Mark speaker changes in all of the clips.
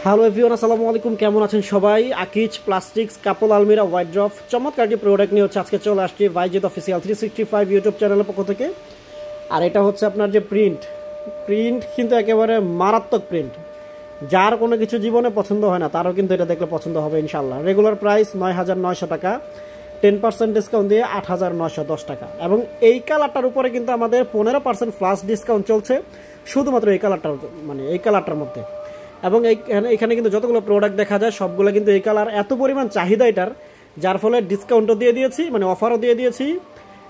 Speaker 1: Hello everyone, আসসালামু আলাইকুম। কেমন আছেন সবাই? আকিজ প্লাস্টিক্স কাপল আলমিরা ওয়াইড্রফ চমৎকার একটি প্রোডাক্ট নিয়ে হচ্ছে আজকে চলে আসছি ভাইজিদ অফিসিয়াল 365 ইউটিউব চ্যানেলের পক্ষ থেকে। আর এটা হচ্ছে আপনার যে প্রিন্ট কিন্তু একেবারে মারাত্মক প্রিন্ট। যার কোনো কিছু জীবনে পছন্দ হয় না তারও কিন্তু এটা দেখলে পছন্দ হবে ইনশাল্লাহ। রেগুলার প্রাইস 9,900 টাকা, 10% ডিসকাউন্ট দিয়ে 8,910 টাকা। এবং এই কালারটার উপরে কিন্তু আমাদের 15% ফ্লাশ ডিসকাউন্ট চলছে শুধুমাত্র এই কালারটার, মানে এই কালারটার মধ্যে। এবং এখানে কিন্তু যতগুলো প্রোডাক্ট দেখা যায় সবগুলো কিন্তু এই কালার, এত পরিমাণ চাহিদা এটার, যার ফলে ডিসকাউন্টও দিয়ে দিয়েছি, মানে অফারও দিয়ে দিয়েছি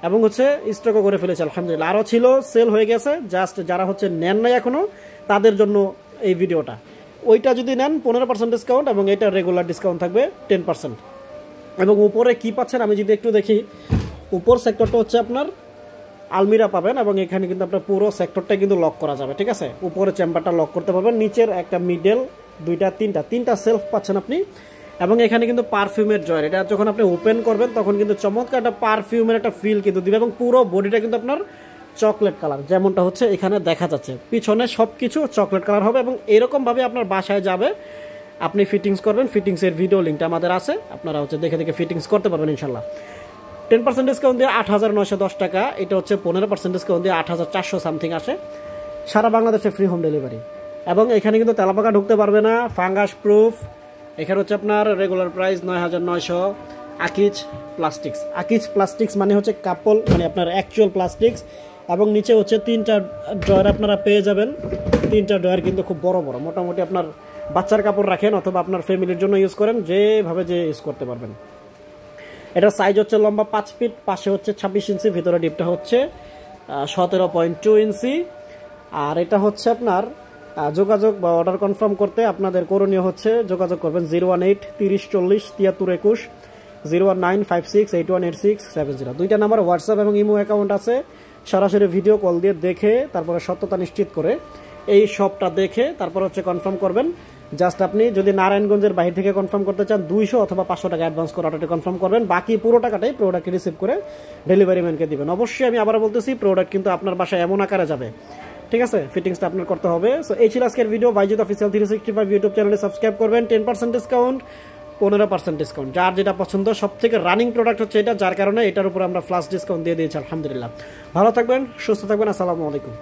Speaker 1: এবং হচ্ছে স্টকও করে ফেলেছি আলহামদুলিল্লাহ। আরও ছিল, সেল হয়ে গেছে। জাস্ট যারা হচ্ছে নেন নাই এখনও তাদের জন্য এই ভিডিওটা। ওইটা যদি নেন 15% ডিসকাউন্ট এবং এটা রেগুলার ডিসকাউন্ট থাকবে 10%। এবং উপরে কি পাচ্ছেন আমি যদি একটু দেখি, উপর সেক্টরটা হচ্ছে আপনার আলমিরা পাবেন এবং এখানে কিন্তু আপনার পুরো সেক্টরটাই কিন্তু লক করা যাবে, ঠিক আছে? উপরে চেম্বারটা লক করতে পারবেন, নিচের একটা মিডল, দুইটা তিনটা সেলফ পাচ্ছেন আপনি। এবং এখানে কিন্তু পারফিউমের জয়ের, এটা যখন আপনি ওপেন করবেন তখন কিন্তু চমৎকার একটা পারফিউমের একটা ফিল কিন্তু দিবে। এবং পুরো বডিটা কিন্তু আপনার চকলেট কালার, যেমনটা হচ্ছে এখানে দেখা যাচ্ছে, পিছনে সব কিছু চকলেট কালার হবে। এবং এরকমভাবে আপনার বাসায় যাবে, আপনি ফিটিংস করবেন। ফিটিংসের ভিডিও লিঙ্কটা আমাদের আছে, আপনারা হচ্ছে দেখে দেখে ফিটিংস করতে পারবেন ইনশাল্লাহ। 10% ডিসকাউন্ট দিয়ে 8,910 টাকা, এটা হচ্ছে 15% ডিসকাউন্ট দিয়ে 8,400 সামথিং আসে। সারা বাংলাদেশে ফ্রি হোম ডেলিভারি। এবং এখানে কিন্তু তেলাপাকা ঢুকতে পারবে না, ফাঙ্গাস প্রুফ। এখানে হচ্ছে আপনার রেগুলার প্রাইস 9,900। আকিজ প্লাস্টিক্স মানে হচ্ছে কাপল, মানে আপনার অ্যাকচুয়াল প্লাস্টিক্স। এবং নিচে হচ্ছে 3টা ড্রয়ার আপনারা পেয়ে যাবেন। 3টা ড্রয়ার কিন্তু খুব বড় বড়, মোটামুটি আপনার বাচ্চার কাপড় রাখেন অথবা আপনার ফ্যামিলির জন্য ইউজ করেন, যেভাবে যে ইউজ করতে পারবেন। এটার সাইজ হচ্ছে লম্বা 5 ফিট, পাশে হচ্ছে 26 ইঞ্চি, ভিতরে ডিপটা হচ্ছে 17.2 ইঞ্চি। আর এটা হচ্ছে আপনার যোগাযোগ বা অর্ডার কনফার্ম করতে আপনাদের করণীয় হচ্ছে যোগাযোগ করবেন 018 30 40 73 21, 019 56 8186 70। দুইটা নাম্বার হোয়াটসঅ্যাপ এবং ইমো অ্যাকাউন্ট আছে। সরাসরি ভিডিও কল দিয়ে দেখে তারপরে সত্যতা নিশ্চিত করে এই শপটা দেখে তারপর হচ্ছে কনফার্ম করবেন। জাস্ট আপনি যদি নারায়ণগঞ্জের বাইরে থেকে কনফার্ম করতে চান 200 অথবা 500 টাকা অ্যাডভান্স করে অর্ডারটা কনফার্ম করবেন। বাকি পুরো টাকাটাই প্রোডাক্ট রিসিভ করে ডেলিভারি ম্যানকে দিবেন। অবশ্যই আমি আবার বলতেছি, প্রোডাক্ট কিন্তু আপনার বাসায় এমন আকারে যাবে, ঠিক আছে? ফিটিংসটা আপনার করতে হবে। সো এই ছিল আজকের ভিডিও। ভাইজিদ অফিসিয়াল 365 ইউটিউব চ্যানেলে সাবস্ক্রাইব করবেন। 10% ডিসকাউন্ট, 15% ডিসকাউন্ট। যার যেটা পছন্দ, সব থেকে রানিং প্রোডাক্ট হচ্ছে এটা, যার কারণে এটার উপর আমরা ফ্লাশ ডিসকাউন্ট দিয়ে দিয়েছি আলহামদুলিল্লাহ। ভালো থাকবেন, সুস্থ থাকবেন। আসসালামু আলাইকুম।